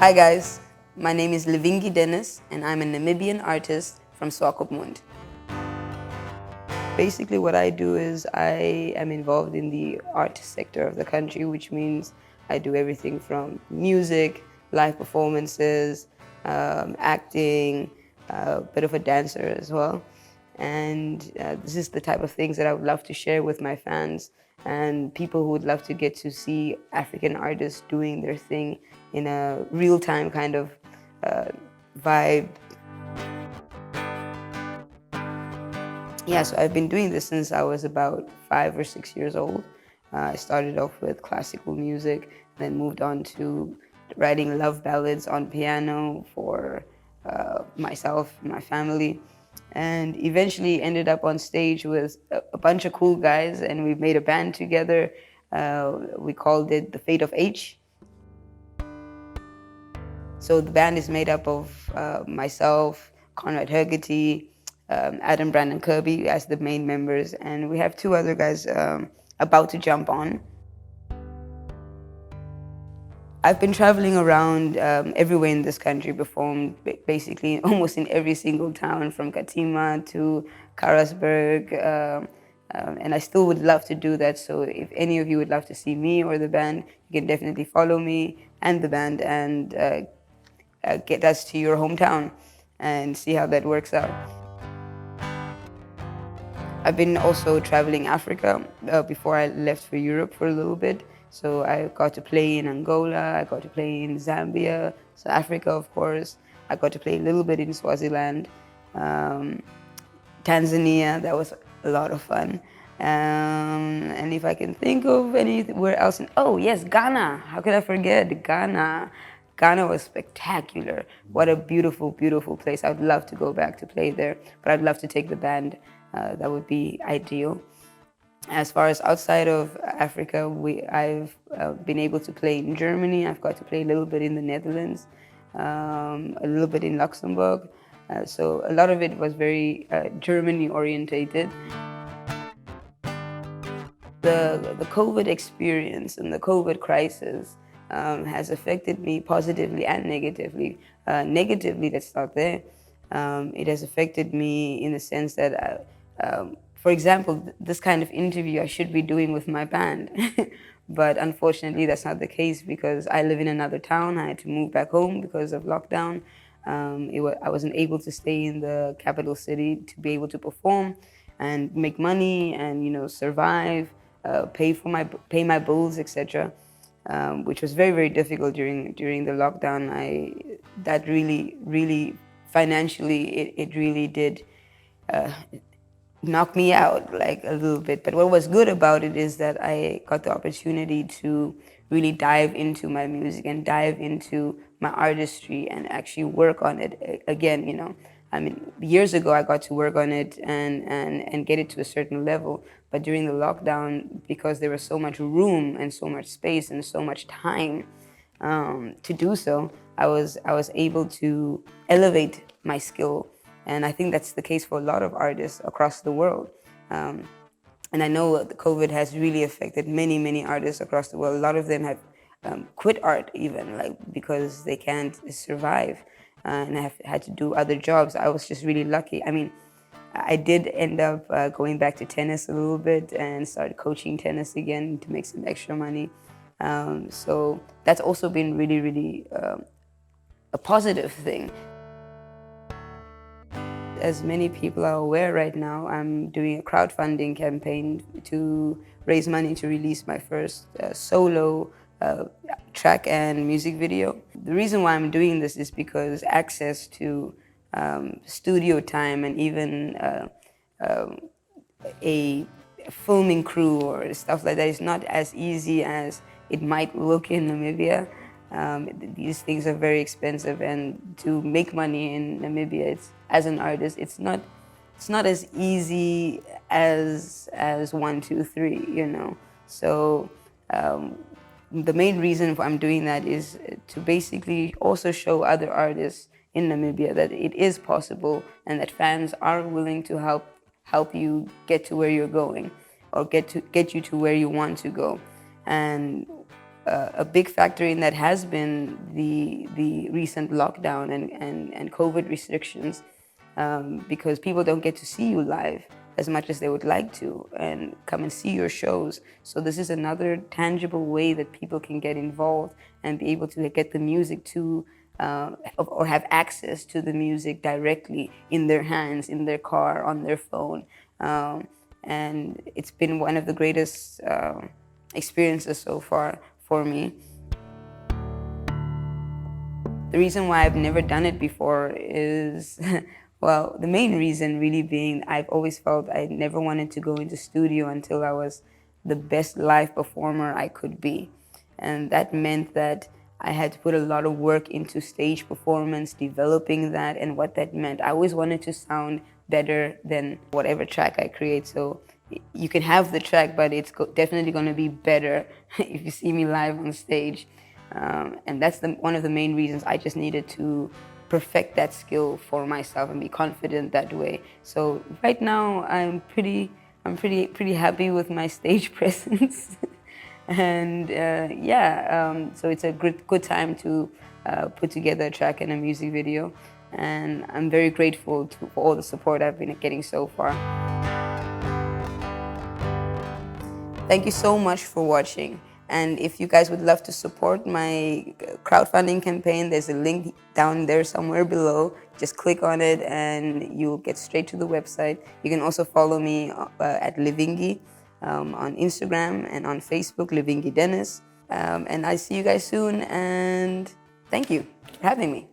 Hi guys, my name is Livinge Dennis and I'm a Namibian artist from Swakopmund. Basically what I do is I am involved in the art sector of the country, which means I do everything from music, live performances, acting, a bit of a dancer as well. And this is the type of things that I would love to share with my fans and people who would love to get to see African artists doing their thing in a real-time kind of vibe. Yeah, so I've been doing this since I was about 5 or 6 years old. I started off with classical music, then moved on to writing love ballads on piano for myself and my family, and eventually ended up on stage with a bunch of cool guys, and we made a band together. We called it The Fate of H. So the band is made up of myself, Conrad Hergety, Adam Brandon Kirby as the main members, and we have two other guys about to jump on. I've been traveling around everywhere in this country, performed basically almost in every single town, from Katima to Karasburg, and I still would love to do that. So if any of you would love to see me or the band, you can definitely follow me and the band and get us to your hometown and see how that works out. I've been also traveling Africa before I left for Europe for a little bit. So I got to play in Angola, I got to play in Zambia, South Africa, of course. I got to play a little bit in Swaziland, Tanzania. That was a lot of fun. And if I can think of anywhere else, oh yes, Ghana. How could I forget Ghana? Ghana was spectacular. What a beautiful, beautiful place. I would love to go back to play there, but I'd love to take the band. That would be ideal. As far as outside of Africa, I've been able to play in Germany. I've got to play a little bit in the Netherlands, a little bit in Luxembourg. So a lot of it was very Germany orientated. The COVID experience and the COVID crisis has affected me positively and negatively. Negatively, let's start there. It has affected me in the sense that, for example, this kind of interview I should be doing with my band. But unfortunately, that's not the case because I live in another town. I had to move back home because of lockdown. I wasn't able to stay in the capital city to be able to perform and make money and survive, pay my bills, etc. Which was very, very difficult during the lockdown. That really financially it really did knock me out like a little bit. But what was good about it is that I got the opportunity to really dive into my music and dive into my artistry and actually work on it again. I mean, years ago I got to work on it and get it to a certain level. But during the lockdown, because there was so much room and so much space and so much time to do so, I was able to elevate my skill. And I think that's the case for a lot of artists across the world. And I know the COVID has really affected many, many artists across the world. A lot of them have quit art even, like because they can't survive and have had to do other jobs. I was just really lucky. I mean, I did end up going back to tennis a little bit and started coaching tennis again to make some extra money. So that's also been really, really a positive thing. As many people are aware right now, I'm doing a crowdfunding campaign to raise money to release my first solo track and music video. The reason why I'm doing this is because access to studio time and even a filming crew or stuff like that is not as easy as it might look in Namibia. These things are very expensive, and to make money in Namibia, as an artist, it's not as easy as 1, 2, 3. So the main reason I'm doing that is to basically also show other artists in Namibia that it is possible and that fans are willing to help you get to where you're going or get you to where you want to go. And a big factor in that has been the recent lockdown and COVID restrictions, because people don't get to see you live as much as they would like to and come and see your shows. So this is another tangible way that people can get involved and be able to get the music to or have access to the music directly in their hands, in their car, on their phone. And it's been one of the greatest experiences so far for me. The reason why I've never done it before is, well, the main reason really being I've always felt I never wanted to go into studio until I was the best live performer I could be. And that meant that I had to put a lot of work into stage performance, developing that, and what that meant. I always wanted to sound better than whatever track I create. So you can have the track, but it's definitely going to be better if you see me live on stage. And that's one of the main reasons I just needed to perfect that skill for myself and be confident that way. So right now I'm pretty happy with my stage presence. And so it's a good time to put together a track and a music video. And I'm very grateful for all the support I've been getting so far. Thank you so much for watching. And if you guys would love to support my crowdfunding campaign, there's a link down there somewhere below. Just click on it and you'll get straight to the website. You can also follow me at Livinge on Instagram and on Facebook, Livinge Dennis. And I see you guys soon, and thank you for having me.